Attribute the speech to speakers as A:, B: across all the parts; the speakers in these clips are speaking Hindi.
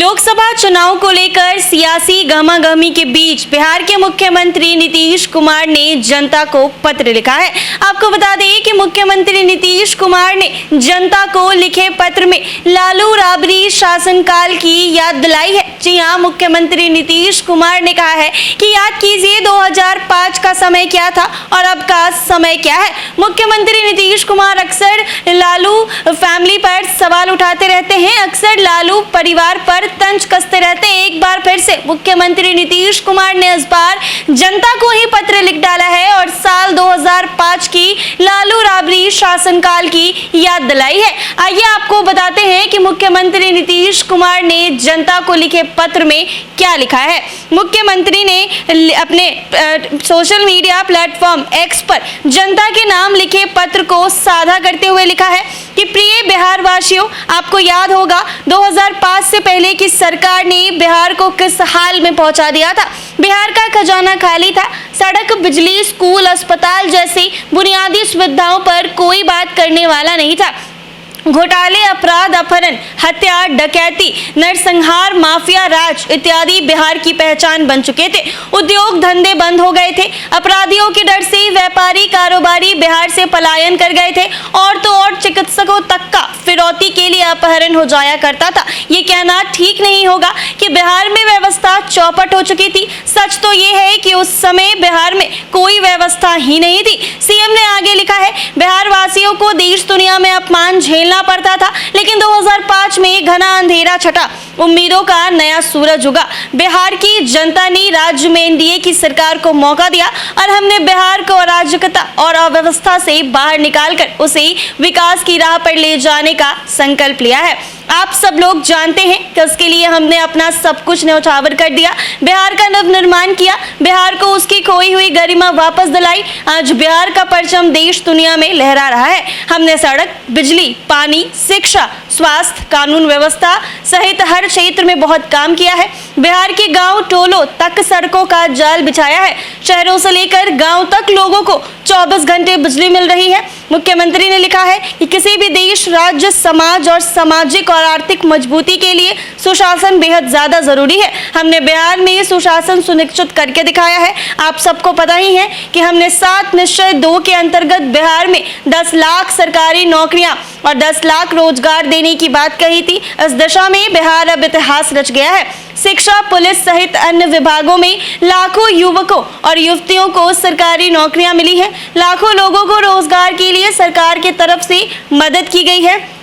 A: लोकसभा चुनाव को लेकर सियासी गहमागहमी के बीच बिहार के मुख्यमंत्री नीतीश कुमार ने जनता को पत्र लिखा है। आपको बता दें कि मुख्यमंत्री नीतीश कुमार ने जनता को लिखे पत्र में लालू राबड़ी शासनकाल की याद दिलाई है। जी हां, मुख्यमंत्री नीतीश कुमार ने कहा है कि याद कीजिए 2005 का समय क्या था और अब का समय क्या है। मुख्यमंत्री नीतीश कुमार अक्सर लालू फैमिली पर सवाल उठाते रहते हैं, अक्सर लालू परिवार पर तंज कसते रहते हैं। एक बार फिर से मुख्यमंत्री नीतीश कुमार ने इस बार जनता को ही पत्र लिख डाला है और साल 2005 की लालू राबड़ी शासनकाल की याद दिलाई है। आइए आपको बताते हैं कि मुख्यमंत्री नीतीश कुमार ने जनता को लिखे पत्र में क्या लिखा है। मुख्यमंत्री ने अपने सोशल मीडिया प्लेटफॉर्म एक्स पर जनता के नाम लिखे पत्र को साझा करते हुए लिखा है कि प्रिय बिहार वासियों, आपको याद होगा 2005 से पहले की सरकार ने बिहार को किस हाल में पहुंचा दिया था। बिहार का खजाना खाली था, सड़क, बिजली, स्कूल, अस्पताल जैसी बुनियादी सुविधाओं पर कोई बात करने वाला नहीं था। घोटाले, अपराध, अपहरण, हत्या, डकैती, नरसंहार, माफिया राज इत्यादि बिहार की पहचान बन चुके थे। उद्योग धंधे बंद हो गए थे। अपराधियों के डर से व्यापारी कारोबारी बिहार से पलायन कर गए थे और तो और चिकित्सकों तक का फिरौती के लिए अपहरण हो जाया करता था। ये कहना ठीक नहीं होगा कि बिहार में व्यवस्था चौपट हो चुकी थी। सच तो ये है कि उस समय बिहार में कोई व्यवस्था ही नहीं थी। सीएम ने आगे लिखा है, बिहार वासियों को देश दुनिया में अपमान झेलना पड़ता था, लेकिन 2005 में घना अंधेरा छटा, उम्मीदों का नया सूरज उगा। बिहार की जनता ने राज्य में एनडीए की सरकार को मौका दिया और हमने बिहार को अराजकता और अव्यवस्था से बाहर निकालकर उसे विकास की राह पर ले जाने का संकल्प लिया है। आप सब लोग जानते हैं कि उसके लिए हमने अपना सब कुछ न्यौछावर कर दिया, बिहार का नवनिर्माण किया, बिहार को उसकी खोई हुई गरिमा वापस दिलाई। आज बिहार का परचम देश दुनिया में लहरा रहा है। हमने सड़क, बिजली, पानी, शिक्षा, स्वास्थ्य, कानून व्यवस्था सहित हर क्षेत्र में बहुत काम किया है। बिहार के गांव टोलों तक सड़कों का जाल बिछाया है। शहरों से लेकर गांव तक लोगों को 24 घंटे बिजली मिल रही है। मुख्यमंत्री ने लिखा है कि किसी भी देश, राज्य, समाज और सामाजिक और आर्थिक मजबूती के लिए सुशासन बेहद ज्यादा जरूरी है। हमने बिहार में सुशासन सुनिश्चित करके दिखाया है। आप सबको पता ही है कि हमने 7 निश्चय 2 के अंतर्गत बिहार में 10 लाख सरकारी नौकरियां और 10 लाख रोजगार देने की बात कही थी। इस दिशा में बिहार अब इतिहास रच गया है। शिक्षा, पुलिस सहित अन्य विभागों में लाखों युवकों और युवतियों को सरकारी नौकरियां मिली है। लाखों लोगों को रोजगार के लिए सरकार की तरफ से मदद की गई है।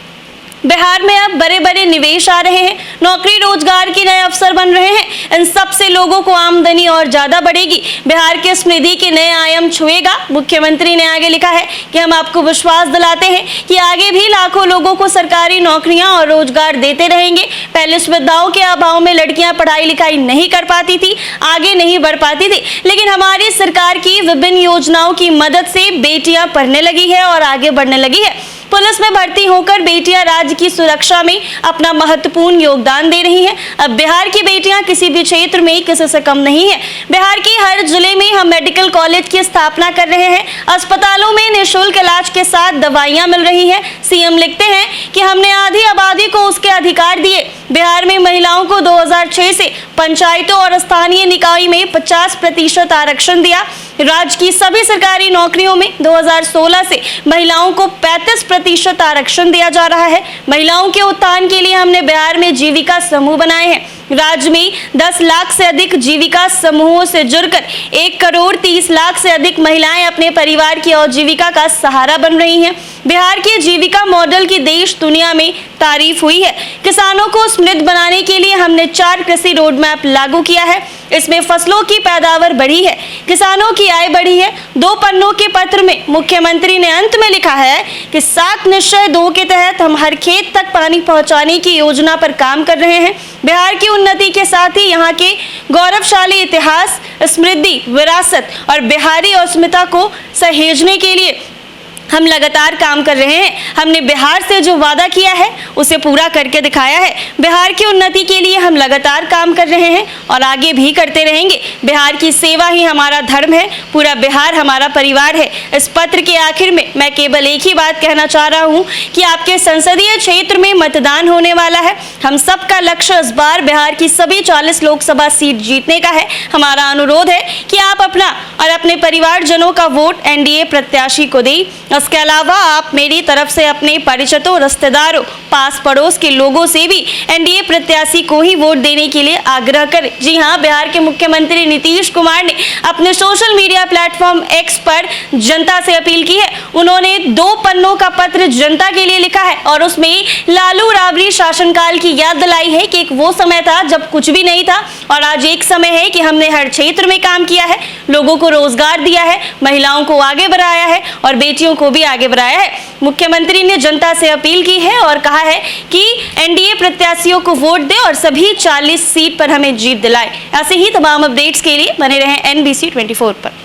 A: बिहार में अब बड़े बड़े निवेश आ रहे हैं, नौकरी रोजगार के नए अवसर बन रहे हैं। इन सब से लोगों को आमदनी और ज्यादा बढ़ेगी, बिहार के समृद्धि के नए आयाम छुएगा। मुख्यमंत्री ने आगे लिखा है कि हम आपको विश्वास दिलाते हैं कि आगे भी लाखों लोगों को सरकारी नौकरियां और रोजगार देते रहेंगे। पहले सुविधाओं के अभाव में लड़कियां पढ़ाई लिखाई नहीं कर पाती थी, आगे नहीं बढ़ पाती थी, लेकिन हमारी सरकार की विभिन्न योजनाओं की मदद से बेटियां पढ़ने लगी है और आगे बढ़ने लगी है। पुलिस में भर्ती होकर बेटियां राज्य की सुरक्षा में अपना महत्वपूर्ण योगदान दे रही हैं। अब बिहार की बेटियां किसी भी क्षेत्र में किसी से कम नहीं है। बिहार की हर जिले में हम मेडिकल कॉलेज की स्थापना कर रहे हैं। अस्पतालों में निःशुल्क इलाज के साथ दवाइयां मिल रही हैं। सीएम लिखते हैं कि हमने आधी आबादी को उसके अधिकार दिए। बिहार में महिलाओं को 2006 से पंचायतों और स्थानीय निकाय में 50% आरक्षण दिया। राज्य की सभी सरकारी नौकरियों में 2016 से महिलाओं को 35% आरक्षण दिया जा रहा है। महिलाओं के उत्थान के लिए हमने बिहार में जीविका समूह बनाए हैं। राज्य में 10 लाख से अधिक जीविका समूहों से जुड़कर 1 करोड़ 30 लाख से अधिक महिलाएं अपने परिवार की आजीविका का सहारा बन रही हैं। बिहार के जीविका मॉडल की देश दुनिया में तारीफ हुई है। किसानों को समृद्ध बनाने के लिए हमने 4 कृषि रोड मैप लागू किया है। इसमें फसलों की पैदावार बढ़ी है, किसानों की आय बढ़ी है। 2 पन्नों के पत्र में मुख्यमंत्री ने अंत में लिखा है कि 7 निश्चय 2 के तहत हम हर खेत तक पानी पहुंचाने की योजना पर काम कर रहे हैं। बिहार की उन्नति के साथ ही यहाँ के गौरवशाली इतिहास, समृद्धि, विरासत और बिहारी अस्मिता को सहेजने के लिए हम लगातार काम कर रहे हैं। हमने बिहार से जो वादा किया है उसे पूरा करके दिखाया है। बिहार की उन्नति के लिए हम लगातार काम कर रहे हैं और आगे भी करते रहेंगे। बिहार की सेवा ही हमारा धर्म है, पूरा बिहार हमारा परिवार है। इस पत्र के आखिर में मैं केवल एक ही बात कहना चाह रहा हूं कि आपके संसदीय क्षेत्र में मतदान होने वाला है। हम सबका लक्ष्य इस बार बिहार की सभी 40 लोकसभा सीट जीतने का है। हमारा अनुरोध है कि आप अपना और अपने परिवारजनों का वोट एनडीए प्रत्याशी को दें। इसके अलावा आप मेरी तरफ से अपने परिचितों, रिश्तेदारों, पास पड़ोस के लोगों से भी एनडीए प्रत्याशी को ही वोट देने के लिए आग्रह करें। जी हां, बिहार के मुख्यमंत्री नीतीश कुमार ने अपने सोशल मीडिया प्लेटफॉर्म एक्स पर जनता से अपील की है। उन्होंने 2 पन्नों का पत्र जनता के लिए लिखा है और उसमें लालू राबड़ी शासनकाल की याद दिलाई है कि एक वो समय था जब कुछ भी नहीं था और आज एक समय है कि हमने हर क्षेत्र में काम किया है, लोगों को रोजगार दिया है, महिलाओं को आगे बढ़ाया है और बेटियों को भी आगे बढ़ाया है। मुख्यमंत्री ने जनता से अपील की है और कहा है कि एनडीए प्रत्याशियों को वोट दे और सभी 40 सीट पर हमें जीत दिलाए। ऐसे ही तमाम अपडेट्स के लिए बने रहें NBC 24 पर।